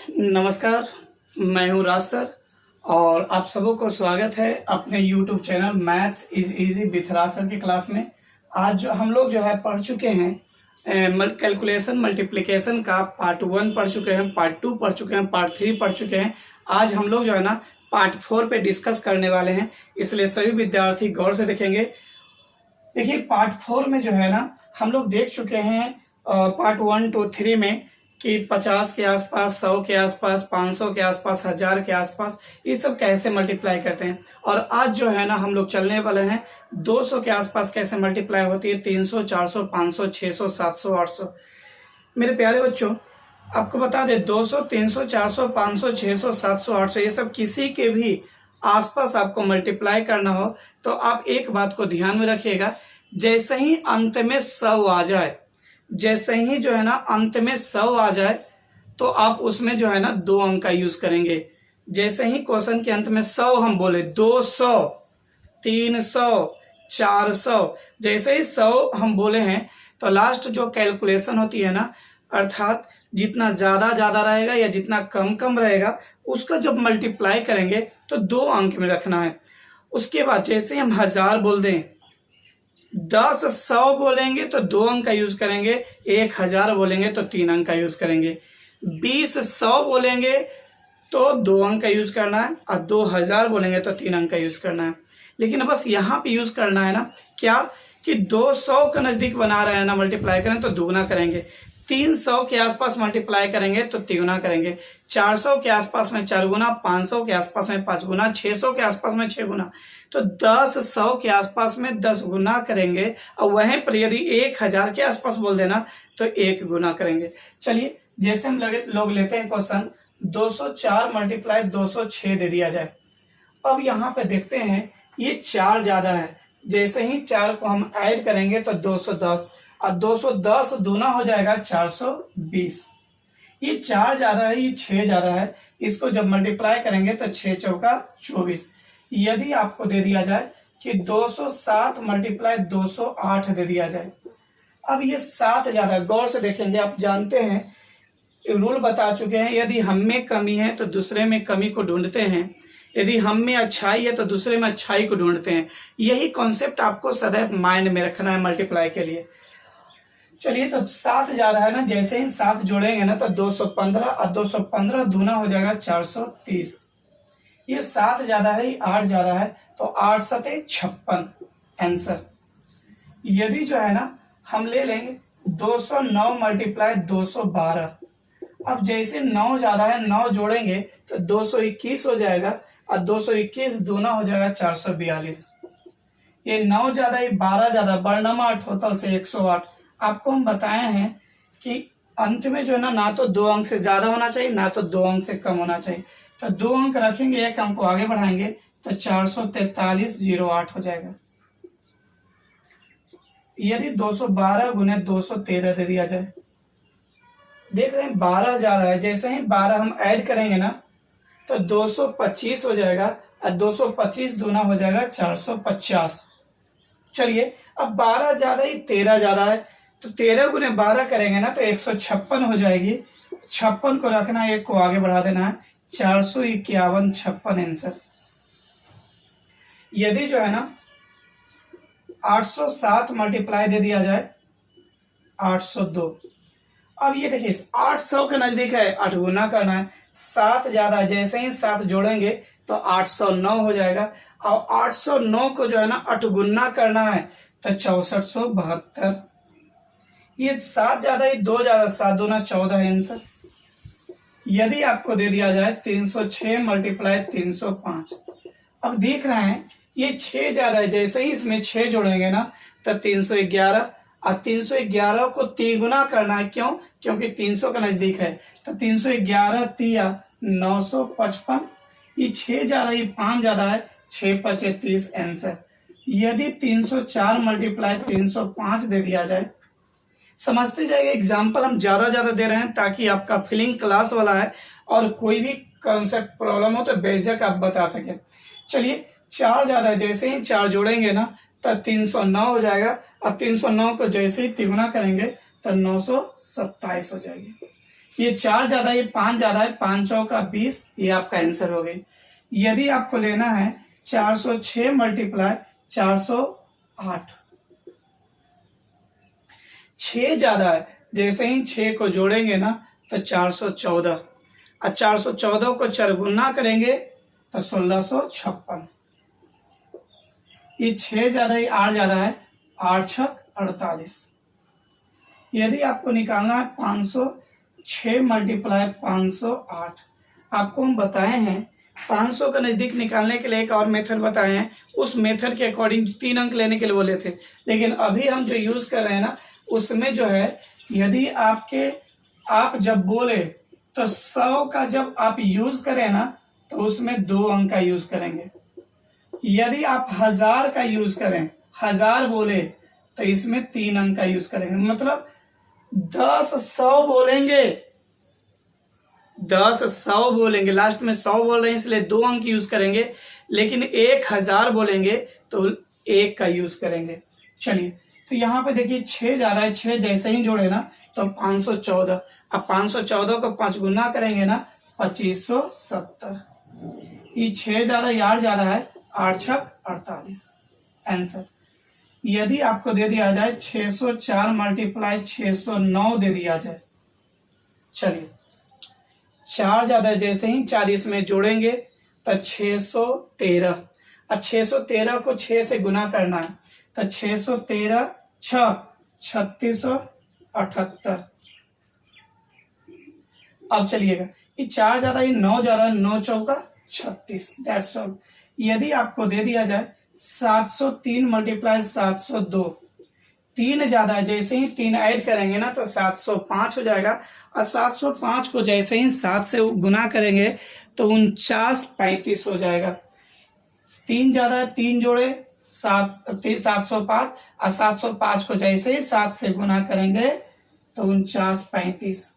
नमस्कार। मैं हूँ राज सर और आप सबों को स्वागत है अपने YouTube channel maths is easy with Raj sir की क्लास में। आज हम लोग जो है पढ़ चुके हैं कैलकुलेशन मल्टीप्लिकेशन का पार्ट 1 पढ़ चुके हैं, पार्ट 2 पढ़ चुके हैं, पार्ट 3 पढ़ चुके हैं। आज हम लोग जो है ना पार्ट 4 पे डिस्कस करने वाले हैं, इसलिए सभी विद्यार्थी गौर से देखेंगे। देखिए पार्ट 4 में जो है ना हम लोग देख चुके हैं पार्ट 1 to 3 में कि 50 के आसपास, 100 के आसपास, 500 के आसपास, 1000 के आसपास ये सब कैसे मल्टीप्लाई करते हैं। और आज जो है ना हम लोग चलने वाले हैं 200 के आसपास कैसे मल्टीप्लाई होती है, 300, 400, 500, 600, 700, 800। मेरे प्यारे बच्चों, आपको बता दें 200, 300, 400, 500, 600, 700, 800 ये सब किसी के भी आसपास आपको मल्टीप्लाई करना हो तो आप एक बात को ध्यान में रखिएगा, जैसे ही अंत में 100 आ जाए, जैसे ही जो है ना अंत में 100 आ जाए तो आप उसमें जो है ना 2 अंक का यूज करेंगे। जैसे ही क्वेश्चन के अंत में 100 हम बोले, 200, 300, 400, जैसे ही 100 हम बोले हैं तो लास्ट जो कैलकुलेशन होती है ना, अर्थात जितना ज्यादा ज्यादा रहेगा या जितना कम कम रहेगा उसका जब मल्टीप्लाई करेंगे तो 2 अंक में रखना है। उसके बाद जैसे हम 1000 बोल दें, 10 100 बोलेंगे तो 2 अंक का यूज करेंगे, 1000 बोलेंगे तो 3 अंक का यूज करेंगे, 20 100 बोलेंगे तो 2 अंक का यूज करना है और 2000 बोलेंगे तो 3 अंक का यूज करना है। लेकिन बस यहाँ पे यूज करना है ना क्या कि 200 के नजदीक बना रहे हैं ना, मल्टीप्लाई करें तो दुगना करेंगे, 300 के आसपास मल्टीप्लाई करेंगे तो तिगुना करेंगे, 400 के आसपास में 4 गुना, 500 के आसपास में 5 गुना, 600 के आसपास में 6 गुना, तो 10 100 के आसपास में 10 गुना करेंगे। और वहीं पर यदि 1000 के आसपास बोल देना तो 1 गुना करेंगे। चलिए जैसे हम लोग लेते हैं क्वेश्चन 204 मल्टीप्लाई 206 दे दिया जाए। अब यहाँ पे देखते हैं ये 4 ज्यादा है, जैसे ही 4 को हम ऐड करेंगे तो 210 और 210 दूना हो जाएगा 420। ये 4 ज्यादा है, ये 6 ज्यादा है, इसको जब मल्टीप्लाई करेंगे तो 6 चौका 24। यदि आपको दे दिया जाए कि 207 मल्टीप्लाई 208 दे दिया जाए, अब ये 7 ज्यादा, गौर से देखेंगे। आप जानते हैं रूल बता चुके हैं, यदि हम में कमी है तो दूसरे में कमी को ढूंढते हैं, यदि हम में अच्छाई है तो दूसरे में अच्छाई को ढूंढते हैं। यही कॉन्सेप्ट आपको सदैव माइंड में रखना है मल्टीप्लाई के लिए। चलिए तो 7 ज्यादा है ना, जैसे ही 7 जोड़ेंगे ना तो 215 और 215 दूना हो जाएगा 430। ये 7 ज्यादा है, 8 ज्यादा है, तो 8 सते 56 आंसर। यदि जो है ना हम ले लेंगे 209 मल्टीप्लाई 212, अब जैसे 9 ज्यादा है, 9 जोड़ेंगे तो 221 हो जाएगा और 221 दूना हो जाएगा 442। ये 9 ज्यादा, ये 12 ज्यादा, वर्णमा टोटल से 108। आपको हम बताए हैं कि अंत में जो है ना तो 2 अंक से ज्यादा होना चाहिए, ना तो 2 अंक से कम होना चाहिए। तो 2 अंक रखेंगे, एक अंक को आगे बढ़ाएंगे तो 44308 हो जाएगा। यदि 212 गुने 213 दे दिया जाए, देख रहे हैं 12 ज्यादा है, जैसे ही 12 हम ऐड करेंगे ना तो 225 हो जाएगा और 225 दूना हो जाएगा 450। चलिए अब 12 ज्यादा ही 13 ज्यादा है, तो 13 गुने 12 करेंगे ना तो 156 हो जाएगी। 56 को रखना है, एक को आगे बढ़ा देना है, 451 56 आंसर। यदि जो है ना 807 मल्टीप्लाई दे दिया जाए 802, अब ये देखिए 800 के नजदीक है, 8 गुना करना है, 7 ज्यादा है, जैसे ही 7 जोड़ेंगे तो 809 हो जाएगा और 809 को जो है ना 8 गुना करना है तो 6472। ये 7 ज्यादा, ये 2 ज्यादा, 7 दूना 14 है आंसर। यदि आपको दे दिया जाए 306 मल्टीप्लाई 305, अब देख रहे हैं ये 6 ज्यादा है, जैसे ही इसमें 6 जोड़ेंगे ना तो 311 और 311 को 3 गुना करना है। क्यों? क्योंकि 300 का नजदीक है, तो 311 तिया 955। ये 6 ज्यादा, ये 5 ज्यादा है, 6 पचे 30 आंसर। यदि 304 मल्टीप्लाई 305 दे दिया जाए, समझते जाएगा, एग्जाम्पल हम ज्यादा ज्यादा दे रहे हैं ताकि आपका फीलिंग क्लास वाला है और कोई भी कॉन्सेप्ट प्रॉब्लम हो तो बेझक आप बता सके। चलिए 4 ज्यादा है, जैसे ही 4 जोड़ेंगे ना तो 309 हो जाएगा और 309 को जैसे ही तिगुना करेंगे तो 927 हो जाएगी। ये 4 ज्यादा, ये 5 ज्यादा है, 5 चौका 20, ये आपका आंसर हो गई। यदि आपको लेना है 406 मल्टीप्लाई 408, 6 ज्यादा है, जैसे ही 6 को जोड़ेंगे ना तो 414, और 414 को 4 गुना करेंगे तो 1656। ये 6 ज्यादा, ये 8 ज्यादा है, 8 छक 48। यदि आपको निकालना है 506 मल्टीप्लाई 508, आपको हम बताए हैं 500 का नजदीक निकालने के लिए एक और मेथड बताए हैं, उस मेथड के अकॉर्डिंग 3 अंक लेने के लिए बोले थे। लेकिन अभी हम जो यूज कर रहे हैं ना, उसमें जो है यदि आप जब बोले तो 100 का जब आप यूज करें ना तो उसमें 2 अंक का यूज करेंगे। यदि आप 1000 का यूज करें, 1000 बोले तो इसमें 3 अंक का यूज करेंगे। मतलब 10 100 बोलेंगे, 10 100 बोलेंगे, लास्ट में 100 बोल रहे हैं इसलिए 2 अंक यूज करेंगे। लेकिन 1000 बोलेंगे तो 1 का यूज करेंगे। चलिए, तो यहाँ पे देखिए 6 ज्यादा है, 6 जैसे ही जोड़े ना तो 514, अब 514 को 5 गुना करेंगे ना 2570। ये 6 ज्यादा, 8 ज्यादा है, 8 छक 48 आंसर। यदि आपको दे दिया जाए 604 मल्टीप्लाई 609 दे दिया जाए, चलिए 4 ज्यादा, जैसे ही 40 में जोड़ेंगे तो 613, और 613 को 6 से गुना करना है तो 613 6 3678। अब चलिएगा, ये 4 ज्यादा, ये 9 ज्यादा, 9 चौका 36, दैट्स ऑल। यदि आपको दे दिया जाए 703 मल्टीप्लाई 702, 3 ज्यादा है, जैसे ही 3 ऐड करेंगे ना तो 705 हो जाएगा, और 705 को जैसे ही 7 से गुना करेंगे तो 4935 हो जाएगा। 3 ज्यादा है, 3 जोड़े 705, और 705 को जैसे ही 7 से गुना करेंगे तो 4935।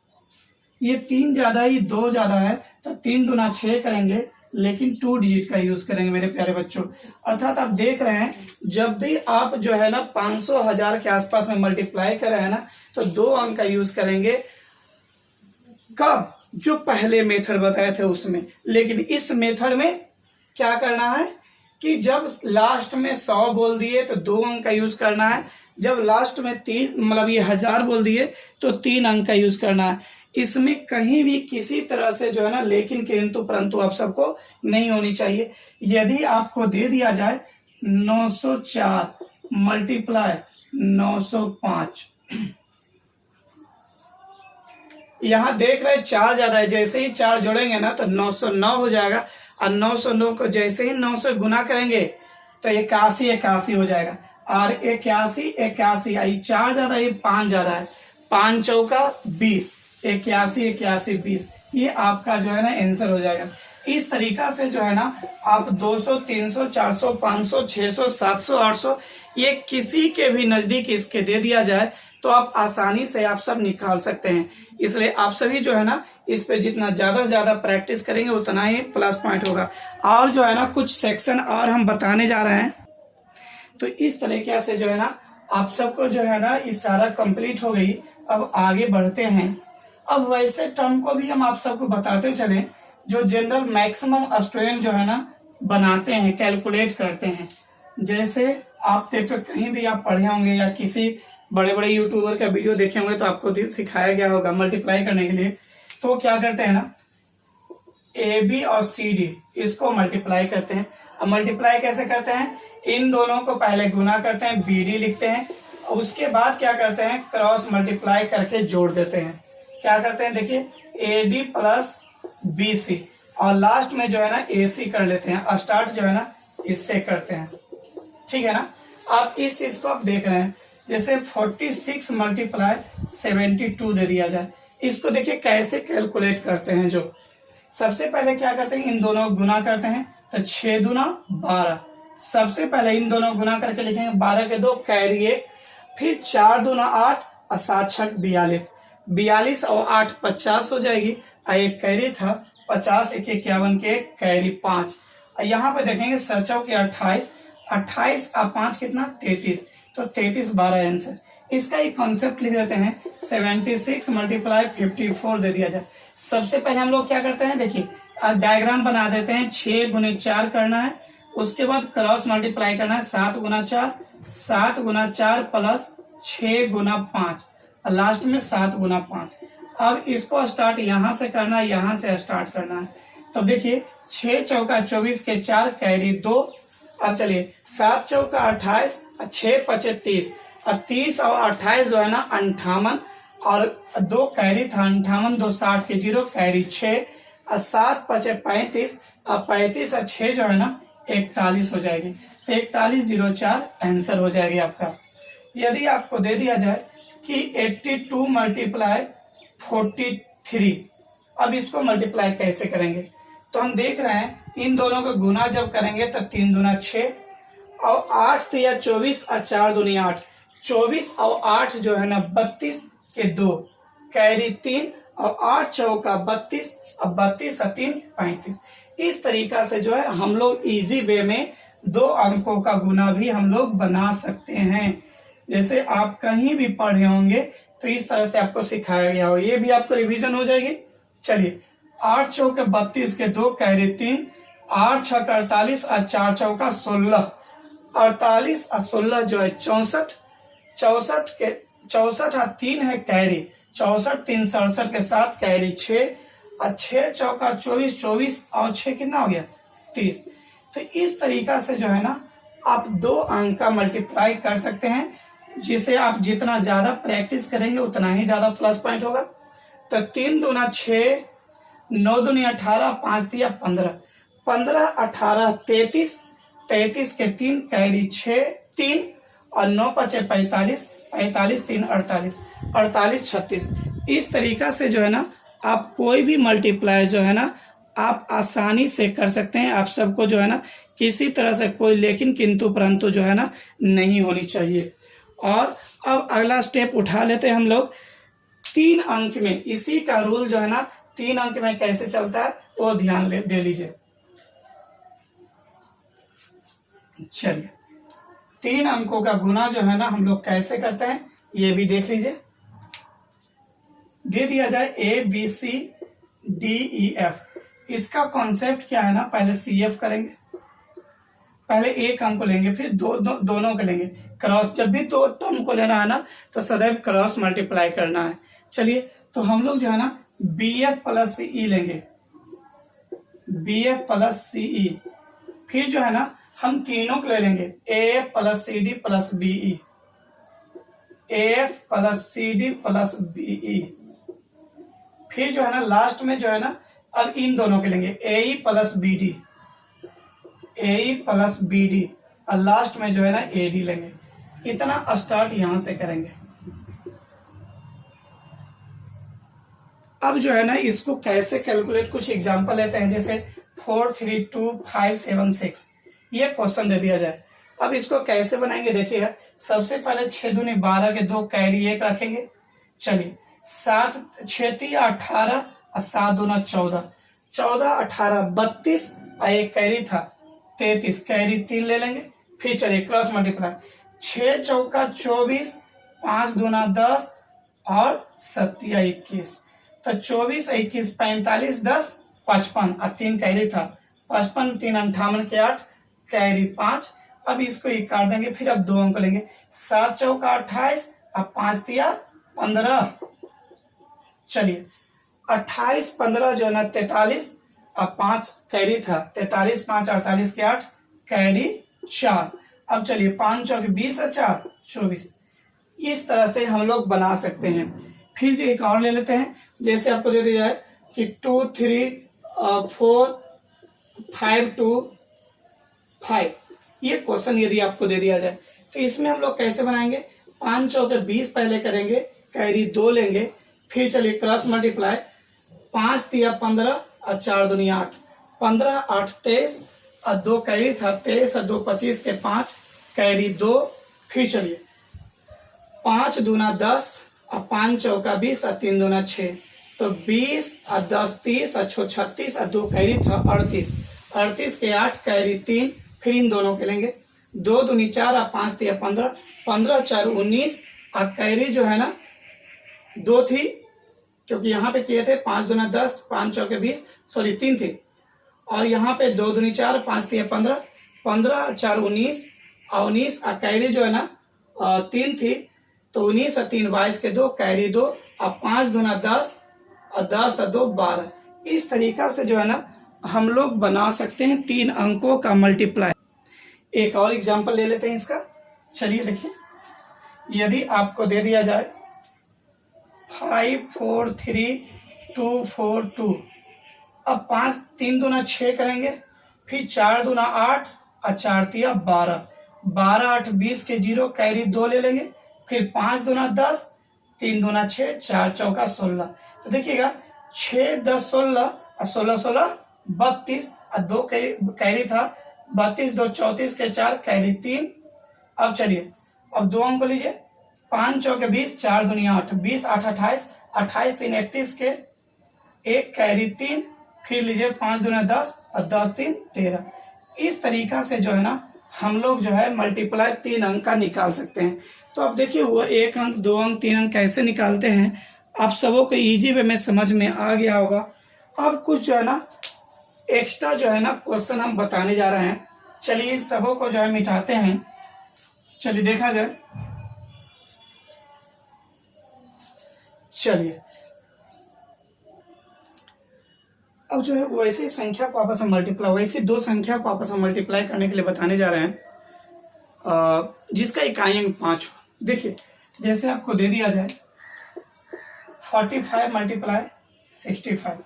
ये 3 ज्यादा, ये 2 ज्यादा है, तो 3 दूना 6 करेंगे, लेकिन 2 डिजिट का यूज करेंगे मेरे प्यारे बच्चों। अर्थात आप देख रहे हैं जब भी आप जो है ना 500 1000 के आसपास में मल्टीप्लाई कर रहे हैं ना तो 2 अंक का यूज करेंगे। कब? जो पहले मेथड बताए थे उसमें। लेकिन इस मेथड में क्या करना है कि जब लास्ट में 100 बोल दिए तो 2 अंक का यूज करना है, जब लास्ट में 3 मतलब ये 1000 बोल दिए तो 3 अंक का यूज करना है। इसमें कहीं भी किसी तरह से जो है ना लेकिन किंतु परंतु आप सबको नहीं होनी चाहिए। यदि आपको दे दिया जाए 904 मल्टीप्लाई 905, यहां देख रहे 4 ज्यादा है, जैसे ही 4 जोड़ेंगे ना तो 909 हो जाएगा, और 909 को जैसे ही 9 से गुना करेंगे तो 81 हो जाएगा, और 81 आई 4 ज्यादा, ये 5 ज्यादा है, 5 चौका 20, 81 20, ये आपका जो है ना आंसर हो जाएगा। इस तरीका से जो है ना आप 200 300 400 500 600 700 800 ये किसी के भी नजदीक इसके दे दिया जाए तो आप आसानी से आप सब निकाल सकते हैं। इसलिए आप सभी जो है ना इस पे जितना ज्यादा से ज्यादा प्रैक्टिस करेंगे उतना ही प्लस पॉइंट होगा। और जो है ना कुछ सेक्शन और हम बताने जा रहे हैं, तो इस तरीके से जो है ना आप सबको जो है ना इस सारा कंप्लीट हो गई। अब आगे बढ़ते हैं। अब वैसे टर्म को भी हम आप सबको बताते चले जो जनरल मैक्सिमम स्टूडेंट जो है ना बनाते हैं, कैलकुलेट करते हैं। जैसे आप देखो कहीं भी आप पढ़े होंगे या किसी बड़े बड़े यूट्यूबर का वीडियो देखे होंगे तो आपको सिखाया गया होगा मल्टीप्लाई करने के लिए। तो क्या करते हैं ना, ए बी और सी डी इसको मल्टीप्लाई करते हैं। अब मल्टीप्लाई कैसे करते हैं, इन दोनों को पहले गुना करते हैं, बी डी लिखते हैं, उसके बाद क्या करते हैं क्रॉस मल्टीप्लाई करके जोड़ देते हैं। क्या करते हैं देखिए A D plus B C, और लास्ट में जो है ना ए सी कर लेते हैं। स्टार्ट जो है ना इससे करते हैं, ठीक है ना। आप इस चीज को आप देख रहे हैं, जैसे 46 मल्टीप्लाई 72 दे दिया जाए, इसको देखिए कैसे कैलकुलेट करते हैं। जो सबसे पहले क्या करते हैं इन दोनों को गुना करते हैं, तो 6 दूना 12, सबसे पहले इन दोनों गुना करके लिखेंगे 12 के 2 कैरी 1, फिर 4 दूना 8 और 7 छक 42, 42 और 8 50 हो जाएगी, और एक कैरी था 50 1 51 के कैरी 5। यहाँ पे देखेंगे 7 के 28, 28 और 5 कितना 33, तो 33 12 आंसर। इसका एक कॉन्सेप्ट लिख देते हैं, 76 मल्टीप्लाई 54 दे दिया जाए। सबसे पहले हम लोग क्या करते हैं, देखिए डायग्राम बना देते हैं। 6 गुने 4 करना है, उसके बाद क्रॉस मल्टीप्लाई करना है, 7 गुना 4, 7 गुना 4 प्लस 6 गुना 5, और लास्ट में 7 गुना 5। अब इसको स्टार्ट यहाँ से करना है, यहाँ से स्टार्ट करना है। तो देखिए 6 चौका 24 के 4 कैरी 2। अब चलिए 7 चौका 28, 6 पचे 30, और 30 और 28 जो है ना 58, और 2 कैरी था 58, 2 60 के 0 कैरी 6, और 7 पचे 35, और 35 और 6 जो है ना 41 हो जाएगी। तो 4104 आंसर हो जाएगी आपका। यदि आपको दे दिया जाए कि 82 मल्टीप्लाई 43, अब इसको मल्टीप्लाई कैसे करेंगे, तो हम देख रहे हैं इन दोनों को गुना जब करेंगे तो 3 दूना 6, और 8 या 24 और 4 दूनी 8, 24 और 8 जो है ना 32 के 2 कैरी 3, और 8 चौका 32, और 32 और 3 35। इस तरीका से जो है हम लोग इजी वे में 2 अंकों का गुना भी हम लोग बना सकते हैं। जैसे आप कहीं भी पढ़े होंगे तो इस तरह से आपको सिखाया गया हो, ये भी आपको रिवीजन हो जाएगी। चलिए 8 चौके 32 के 2 कैरी 3, 8 छक्का 48 और 4 चौका 16, 48 और 16 जो है 64, 64 के 64 और 3 है कैरी 64, 3 67 के 7 कैरी 6, और 6 चौका 24, 24 और 6 कितना हो गया 30। तो इस तरीका से जो है ना आप 2 अंक का मल्टीप्लाई कर सकते हैं, जिसे आप जितना ज्यादा प्रैक्टिस करेंगे उतना ही ज्यादा प्लस पॉइंट होगा। तो 3 दूना 6, 9 दूनी 18, 5 दिया 15, 15 18 33, 33 के 3 कैरी 6 3, और 9 पचे 45, 45 3 48, 48 36। इस तरीका से जो है ना आप कोई भी मल्टीप्लाई जो है ना आप आसानी से कर सकते हैं। आप सबको जो है ना किसी तरह से कोई लेकिन किंतु परंतु जो है ना नहीं होनी चाहिए। और अब अगला स्टेप उठा लेते हैं हम लोग 3 अंक में। इसी का रूल जो है ना 3 अंक में कैसे चलता है वो ध्यान दे लीजिए। चलिए 3 अंकों का गुना जो है ना हम लोग कैसे करते हैं ये भी देख लीजिए। दे दिया जाए ABCDEF, इसका कॉन्सेप्ट क्या है ना, पहले CF करेंगे, पहले एक अंक को लेंगे, फिर दोनों को लेंगे क्रॉस। जब भी 2 टर्म को लेना है ना तो सदैव क्रॉस मल्टीप्लाई करना है। चलिए तो हम लोग जो है ना BF प्लस CE लेंगे, BF प्लस CE, फिर जो है ना हम तीनों को ले लेंगे AF plus CD plus BE, AF plus CD plus BE, फिर जो है ना लास्ट में जो है ना अब इन दोनों के लेंगे AE plus BD, AE plus BD, और लास्ट में जो है ना AD लेंगे। इतना स्टार्ट यहां से करेंगे। अब जो है ना इसको कैसे कैलकुलेट, कुछ एग्जांपल लेते हैं। जैसे 4 3 2 5 7 6 ये क्वेश्चन दे दिया जाए। अब इसको कैसे बनाएंगे देखिए। सबसे पहले 6 दूनी 12 के 2 कैरी 1 रखेंगे। चलिए 7 6 3 18, और 7 दूना 14, 14 18 32, और एक कैरी था 33, कैरी 3 ले लेंगे। फिर चलिए क्रॉस मल्टीप्लाई 6 चौका 24, 5 दूना 10, और 7 21, तो 24 21 45 10 55, और 3 कैरी था 55, 3 58 के 8 कैरी 5। अब इसको एक काट देंगे, फिर अब 2 अंक लेंगे। 7 चौका 28, अब 5 दिया 15। चलिए 28 15 जो है ना 43, अब 5 कैरी था 43, 5 48 के 8 कैरी 4। अब चलिए 5 चौके 20 और 4 24। इस तरह से हम लोग बना सकते हैं। फिर जो एक और ले लेते हैं, जैसे आपको दे दिया है कि 2 3 4 5 2 5, ये क्वेश्चन यदि आपको दे दिया जाए तो इसमें हम लोग कैसे बनाएंगे। 5 चौके 20 पहले करेंगे, कैरी 2 लेंगे, फिर चलिए क्रॉस मल्टीप्लाई 5 दिया 15, और 4 दूनी 8, 15 8 23, और 2 कैरी था 23, और 2 25 के 5 कैरी 2। फिर चलिए 5 दूना 10, और 5 चौका 20, और 3 दूना 6, तो 20 और 10 30, और 6 36, और 2 कैरी था 38, 38 के 8 कैरी 3। फिर इन दोनों के लेंगे 2 दूनी 4, और 5 दिया 15, 15 4 19, और कैरी जो है ना 2 थी, क्योंकि यहाँ पे किए थे 5 दूना 10, 5 चौके 20, सॉरी 3 थी, और यहाँ पे 2 दूनी 4, 5 3 15, 15 4 19, और 19 और कैरी जो है ना 3 थी, तो 19 और 3 22 के 2, कैरी 2, और 5 दूना 10 और 10 और 2 12। इस तरीका से जो है ना हम लोग बना सकते हैं 3 अंकों का मल्टीप्लाई। एक और एग्जांपल ले लेते हैं इसका। चलिए देखिए, यदि आपको दे दिया जाए 5 4 3 2 4 2, अब 5 3 दूना 6 करेंगे, फिर 4 दूना 8 और 4 तिया 12, 12 8 20 के 0, कैरी 2 ले लेंगे, फिर 5 दूना 10, 3 दूना 6, 4 चौका 16। तो देखिएगा 6 10 16 और 16 16 32, और 2 कैरी था 32, 2 34 के 4, कैरी 3। अब चलिए अब 2 अंक लीजिए, 5 चौके 20, 4 दुनिया 8, 20 8 28, 28 3 31 के 1, कैरी 3, फिर लीजिए 5 दूना 10 और 10 3 13। इस तरीका से जो है ना हम लोग जो है मल्टीप्लाई 3 अंक का निकाल सकते हैं। तो अब देखिए हुआ 1 अंक 2 अंक 3 अंक कैसे निकालते हैं, आप सबों को इजी वे में समझ में आ गया होगा। अब कुछ जो है ना एक्स्ट्रा जो है ना क्वेश्चन हम बताने जा रहे हैं। चलिए सबों को जो है मिटाते हैं, चलिए देखा जाए। चलिए अब जो है वैसी संख्या को आपस में मल्टीप्लाई, वैसी 2 संख्या को आपस में मल्टीप्लाई करने के लिए बताने जा रहे हैं जिसका इकाई अंक 5 हो। देखिए जैसे आपको दे दिया जाए 45 मल्टीप्लाई 65,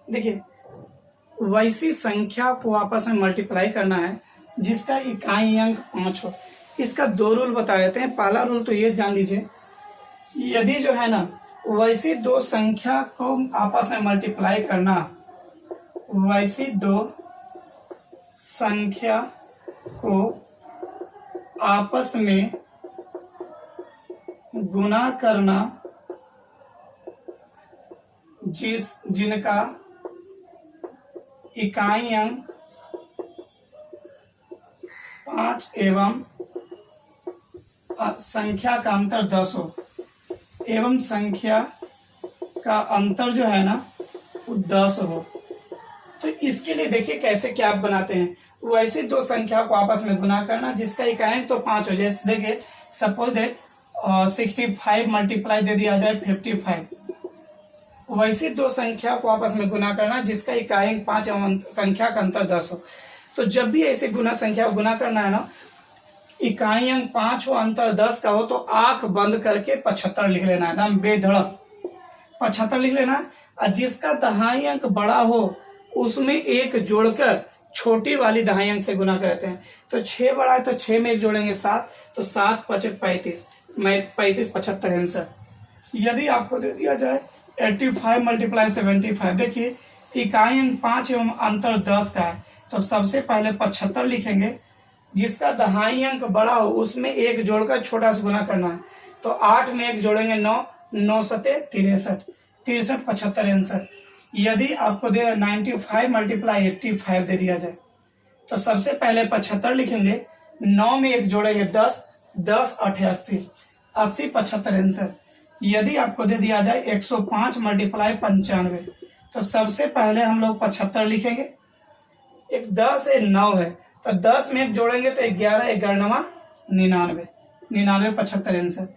देखिए वैसी संख्या को आपस में मल्टीप्लाई करना है जिसका इकाई अंक 5 हो। इसका 2 रूल बता देते हैं। पहला रूल तो ये जान लीजिए, यदि जो है ना वैसी 2 संख्या को आपस में मल्टीप्लाई करना, वैसी 2 संख्या को आपस में गुना करना जिनका इकाई अंक 5 एवं संख्या का अंतर 10 हो, एवं संख्या का अंतर जो है ना वो 10 हो। तो इसके लिए देखिए कैसे क्या आप बनाते हैं। वैसे 2 संख्या को आपस में गुना करना जिसका इकाई अंक तो 5 हो। जैसे देखिए सपोज दैट 65 मल्टीप्लाई दे दिया जाए 55, वैसी 2 संख्या को आपस में गुना करना जिसका इकाई अंक 5 एवं संख्या का अंतर 10 हो। तो जब भी ऐसे गुना संख्या को गुना करना है ना, इकाई अंक 5 हो अंतर 10 का हो, तो आंख बंद करके 75 लिख लेना है, एकदम बेधड़क 75 लिख लेना। और जिसका दहाई अंक बड़ा हो उसमें 1 जोड़कर छोटी वाली दहाई अंक से गुना करते हैं। तो 6 बड़ा है तो 6 में 1 जोड़ेंगे 7, तो 7 5 35, मैं 35 75 आंसर। यदि आपको दे दिया जाए 85 मल्टीप्लाई 75, देखिए इकाई अंक 5 एवं अंतर 10 का है, तो सबसे पहले 75 लिखेंगे, जिसका दहाई अंक बड़ा हो उसमें 1 जोड़कर छोटा सा गुना करना है। तो 8 में 1 जोड़ेंगे 9, 9 सते 63, 63 75 आंसर। यदि आपको दे 95 मल्टीप्लाई 85 दे दिया जाए, तो सबसे पहले 75 लिखेंगे, 9 में 1 जोड़ेंगे 10, 10 88, 80 75 आंसर। यदि आपको दे दिया जाए 105 मल्टीप्लाई 95, तो सबसे पहले हम लोग 75 लिखेंगे, एक 10 है 9 है, तो 10 में 1 जोड़ेंगे तो 11, 11 99, 99 75 आंसर।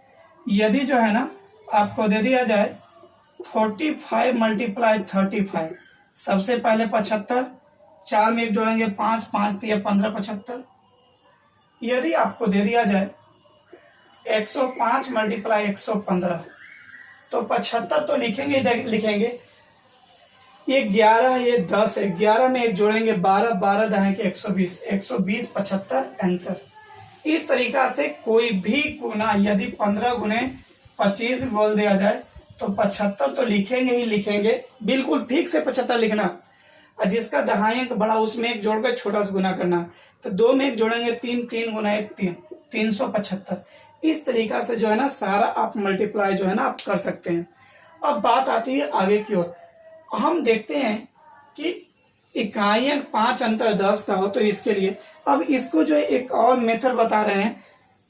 यदि जो है ना आपको दे दिया जाए 45 मल्टीप्लाई 35, सबसे पहले 75, 4 में 1 जोड़ेंगे 5, 5 3 15 75। यदि आपको दे दिया जाए 105 मल्टीप्लाई 115, तो 75 तो लिखेंगे, ये 11 ये 10 है, 11 में 1 जोड़ेंगे 12, 12 दहाई के 120, 120 75 आंसर। इस तरीका से कोई भी गुना यदि 15 गुने 25 बोल दिया जाए तो 75 तो लिखेंगे ही लिखेंगे, बिल्कुल ठीक से 75 लिखना। और जिसका दहाई अंक बड़ा उसमें 1 जोड़कर छोटा सा गुना करना, तो 2 में 1 जोड़ेंगे 3, 3 गुना 1 3, 375। इस तरीका से जो है ना सारा आप मल्टीप्लाई जो है ना आप कर सकते हैं। अब बात आती है आगे की ओर, हम देखते हैं कि इकाई अंक 5 अंतर 10 का हो, तो इसके लिए अब इसको जो है एक और मेथड बता रहे हैं,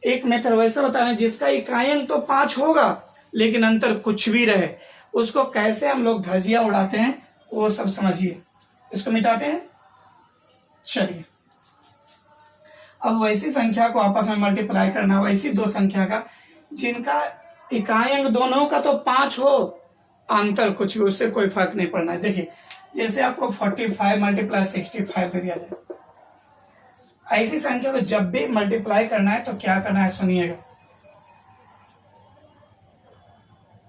एक मेथड वैसा बताना है जिसका इकाई अंक तो 5 होगा लेकिन अंतर कुछ भी रहे, उसको कैसे हम लोग धजिया उड़ाते हैं वो सब समझिए, इसको मिटाते हैं। चलिए अब वैसी संख्या को आपस में मल्टीप्लाई करना, वैसी दो संख्या का जिनका इकाई अंक दोनों का तो 5 हो, अंतर कुछ भी, उससे कोई फर्क नहीं पड़ना है। देखिए जैसे आपको 45 मल्टीप्लाई 65 दे दिया जाए, ऐसी संख्या को जब भी मल्टीप्लाई करना है तो क्या करना है सुनिएगा।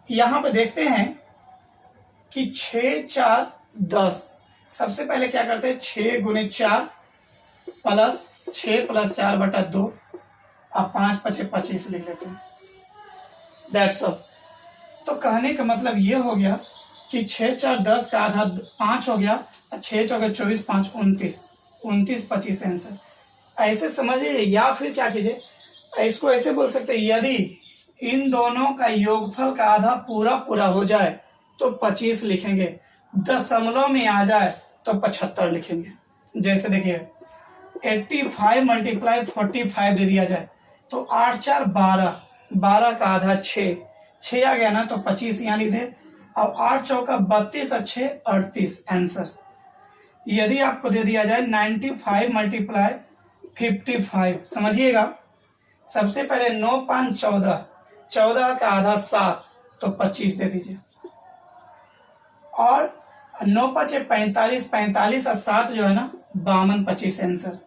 यहां पे देखते हैं कि 6 4 10, सबसे पहले क्या करते हैं 6 गुने 4 प्लस 6 प्लस 4 बटा 2, अब 5 5 25 लिख लेते हैं, दैट्स ऑल। तो कहने का मतलब ये हो गया कि 6 4 10 का आधा 5 हो गया, 6 चौके 24 5 29, 29 25 आंसर। ऐसे समझिए, या फिर क्या कीजिए, इसको ऐसे बोल सकते हैं, यदि इन दोनों का योगफल का आधा पूरा पूरा हो जाए तो 25 लिखेंगे, दशमलव में आ जाए तो 75 लिखेंगे। जैसे देखिए 85 मल्टीप्लाई 45 दे दिया जाए तो 8 4 12, 12 का आधा 6, 6 आ गया ना तो 25 यहाँ लिख दे। अब 8 चौका 32 और 6 38 आंसर। यदि आपको दे दिया जाए 95 मल्टीप्लाई 55, समझिएगा, सबसे पहले 9 5 14, 14 का आधा 7 तो 25 दे दीजिए, और 9 5 45, 45 और 7 जो है ना 52 25 आंसर।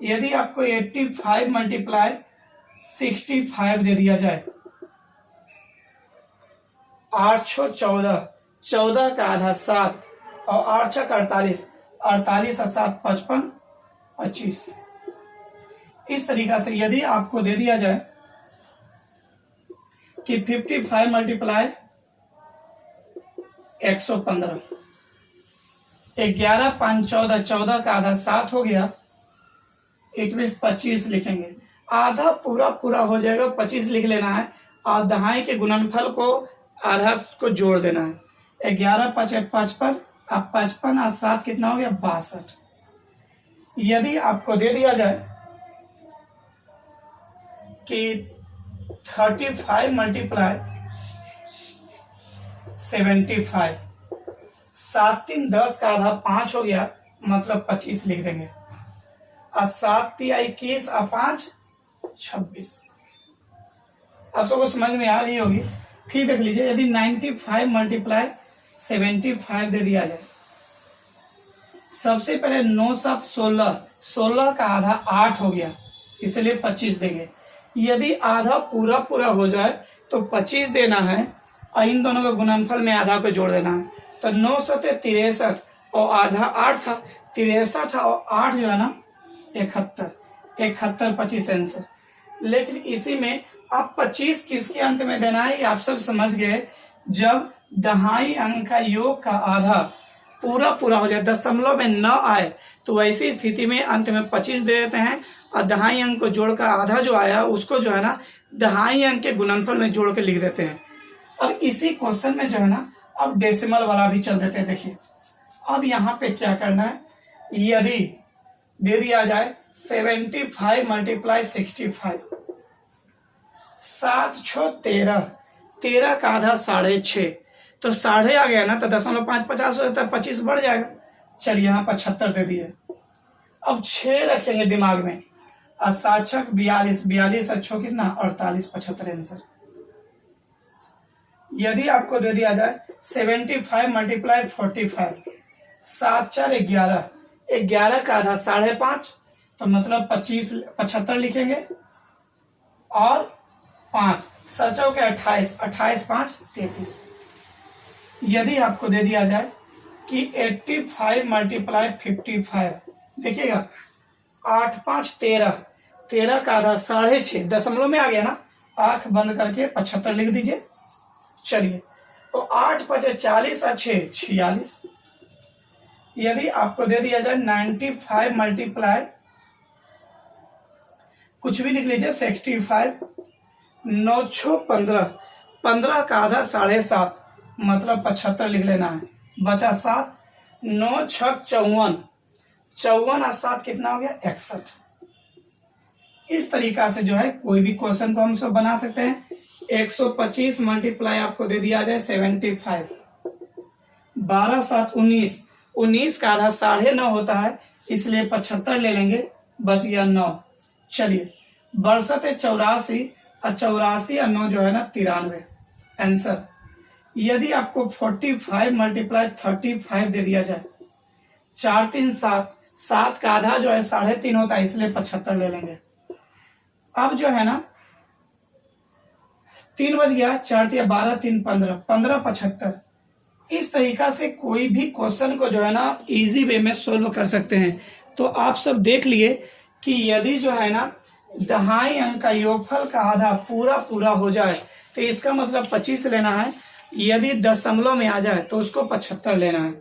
यदि आपको 85 मल्टीप्लाई 65 दे दिया जाए, 8 6 14, 14 का आधा 7 और 8 6 48, 48 और 7 55 25। इस तरीका से यदि आपको दे दिया जाए कि 55 मल्टीप्लाई 115, 11 5 14, 14 का आधा 7 हो गया, इट मीन 25 लिखेंगे। आधा पूरा पूरा हो जाएगा, 25 लिख लेना है और दहाई के गुणनफल को आधा को जोड़ देना है। 11 5 55, अब 55 और 7 कितना हो गया 62। यदि आपको दे दिया जाए कि 35 मल्टीप्लाई 75, 7 3 10 का आधा 5 हो गया, मतलब 25 लिख देंगे, और 7 3 21 और 5 26। आप सबको समझ में आ रही होगी। फिर देख लीजिए, यदि 95 मल्टीप्लाई 75 दे दिया जाए, सबसे पहले 9 7 16, 16 का आधा 8 हो गया, इसलिए 25 देंगे। यदि आधा पूरा पूरा हो जाए तो 25 देना है और इन दोनों का गुणनफल में आधा को जोड़ देना है। तो 9 7 63 और आधा 8 था, 63 और 8 जो है ना 71, 71 25 आंसर। लेकिन इसी में आप 25 किसके अंत में देना है आप सब समझ गए। जब दहाई अंक का योग का आधा पूरा पूरा हो जाए, दशमलव में न आए, तो वैसी स्थिति में अंत में 25 दे देते हैं और दहाई अंक को जोड़कर आधा जो आया उसको जो है ना दहाई अंक के गुणनफल में जोड़ के लिख देते हैं। अब इसी क्वेश्चन में जो है ना अब डेसिमल वाला भी चल देते हैं। देखिए अब यहाँ पे क्या करना है, यदि दे दिया जाए 75 मल्टीप्लाई 65, 7 6 13, 13 का आधा 6.5, तो 6.5 आ गया ना तो 0.5 50 हो जाता है, 25 बढ़ जाएगा। चलिए यहाँ 75 दे दिए। अब 6 रखेंगे दिमाग में, और 7 6 42, 42 अच्छो कितना 48 75 आंसर। यदि आपको दे दिया जाए 75 मल्टीप्लाई 45, 7 4 11, 11 का आधा 5.5, तो मतलब 75 लिखेंगे, और 5 सचो के 28, 28 5 33। यदि आपको दे दिया जाए कि 85 मल्टीप्लाई 55, देखिएगा 8 5 13, 13 का आधा 6.5, दशमलव में आ गया ना, आंख बंद करके 75 लिख दीजिए। चलिए तो 8 5 40 और 6 46। यदि आपको दे दिया जाए 95 मल्टीप्लाई कुछ भी लिख लीजिए 65, 9 6 15, 15 का आधा 7.5, मतलब 75 लिख लेना है, बचा 7, 9 6 54, 54 और 7 कितना हो गया 61। इस तरीका से जो है कोई भी क्वेश्चन को हम सब बना सकते हैं। 125 मल्टीप्लाई आपको दे दिया जाए 75, 12 7 19, 19 का आधा 9.5 होता है, इसलिए 75 ले लेंगे, बच गया 9। चलिए 62 है 84, और 84 और 9 जो है ना 93 आंसर। यदि आपको 45 मल्टीप्लाई 35 दे दिया जाए, 4 3 7, 7 का आधा जो है 3.5 होता है, इसलिए 75 ले लेंगे। अब जो है ना 3 बज गया, 4 3 12 3 15, 15 75। इस तरीका से कोई भी क्वेश्चन को जो है ना आप इजी वे में सोल्व कर सकते हैं। तो आप सब देख लिए कि यदि जो है ना दहाई अंक का योगफल का आधा पूरा पूरा हो जाए तो इसका मतलब 25 लेना है, यदि दशमलव में आ जाए तो उसको 75 लेना है।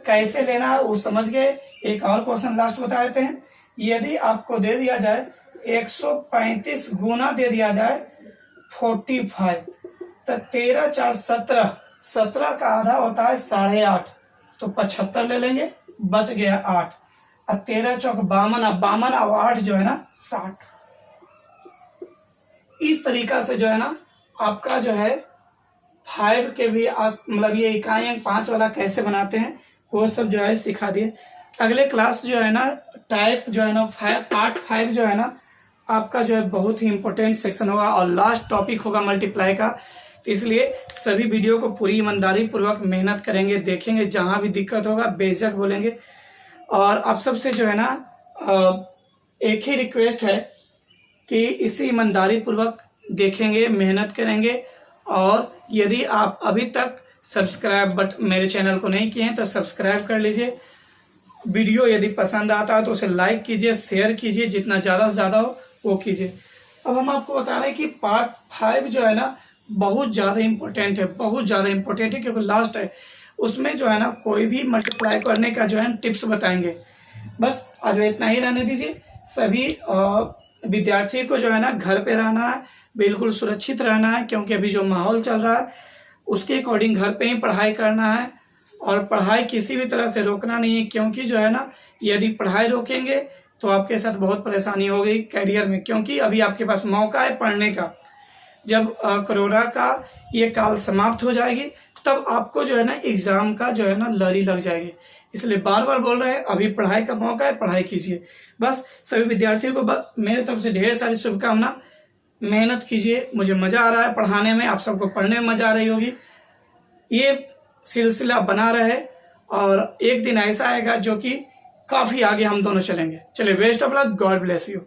कैसे लेना है वो समझ गए। एक और क्वेश्चन लास्ट बता देते हैं। यदि आपको दे दिया जाए 135 गुना दे दिया जाए 45, तो 13 4 17, 17 का आधा होता है 8.5, तो 75 ले लेंगे, बच गया 8, और 13 चौक 52, 52 और 8 जो है ना 60। इस तरीका से जो है ना आपका जो है 5 के भी मतलब ये इकाई अंक 5 वाला कैसे बनाते हैं वो सब जो है सिखा दिए। अगले क्लास जो है ना टाइप जो है ना पार्ट 5 जो है ना आपका जो है बहुत ही इंपॉर्टेंट सेक्शन होगा और लास्ट टॉपिक होगा मल्टीप्लाई का। तो इसलिए सभी वीडियो को पूरी ईमानदारी पूर्वक मेहनत करेंगे, देखेंगे, जहां भी दिक्कत होगा बेझिझक बोलेंगे। और आप सबसे जो है ना एक ही रिक्वेस्ट है कि इसी ईमानदारी पूर्वक देखेंगे, मेहनत करेंगे। और यदि आप अभी तक सब्सक्राइब मेरे चैनल को नहीं किए हैं तो सब्सक्राइब कर लीजिए। वीडियो यदि पसंद आता है तो उसे लाइक कीजिए, शेयर कीजिए, जितना ज़्यादा से ज़्यादा हो वो कीजिए। अब हम आपको बता रहे हैं कि पार्ट 5 जो है ना बहुत ज़्यादा इंपॉर्टेंट है, बहुत ज़्यादा इंपॉर्टेंट है, क्योंकि लास्ट है। उसमें जो है ना कोई भी मल्टीप्लाई करने का जो है टिप्स बताएंगे। बस आज इतना ही रहने दीजिए। सभी विद्यार्थी को जो है ना घर पे रहना है, बिल्कुल सुरक्षित रहना है, क्योंकि अभी जो माहौल चल रहा है उसके अकॉर्डिंग घर पे ही पढ़ाई करना है। और पढ़ाई किसी भी तरह से रोकना नहीं है, क्योंकि जो है ना यदि पढ़ाई रोकेंगे तो आपके साथ बहुत परेशानी होगी करियर में, क्योंकि अभी आपके पास मौका है पढ़ने का। जब कोरोना का ये काल समाप्त हो जाएगी तब आपको जो है ना एग्जाम का जो है ना लड़ी लग जाएगी। इसलिए बार बार बोल रहे हैं अभी पढ़ाई का मौका है, पढ़ाई कीजिए। बस सभी विद्यार्थियों को मेरे तरफ से ढेर सारी शुभकामना। मेहनत कीजिए, मुझे मजा आ रहा है पढ़ाने में, आप सबको पढ़ने में मजा आ रही होगी। ये सिलसिला बना रहे और एक दिन ऐसा आएगा जो कि काफी आगे हम दोनों चलेंगे। चलिए, best of luck, God bless you.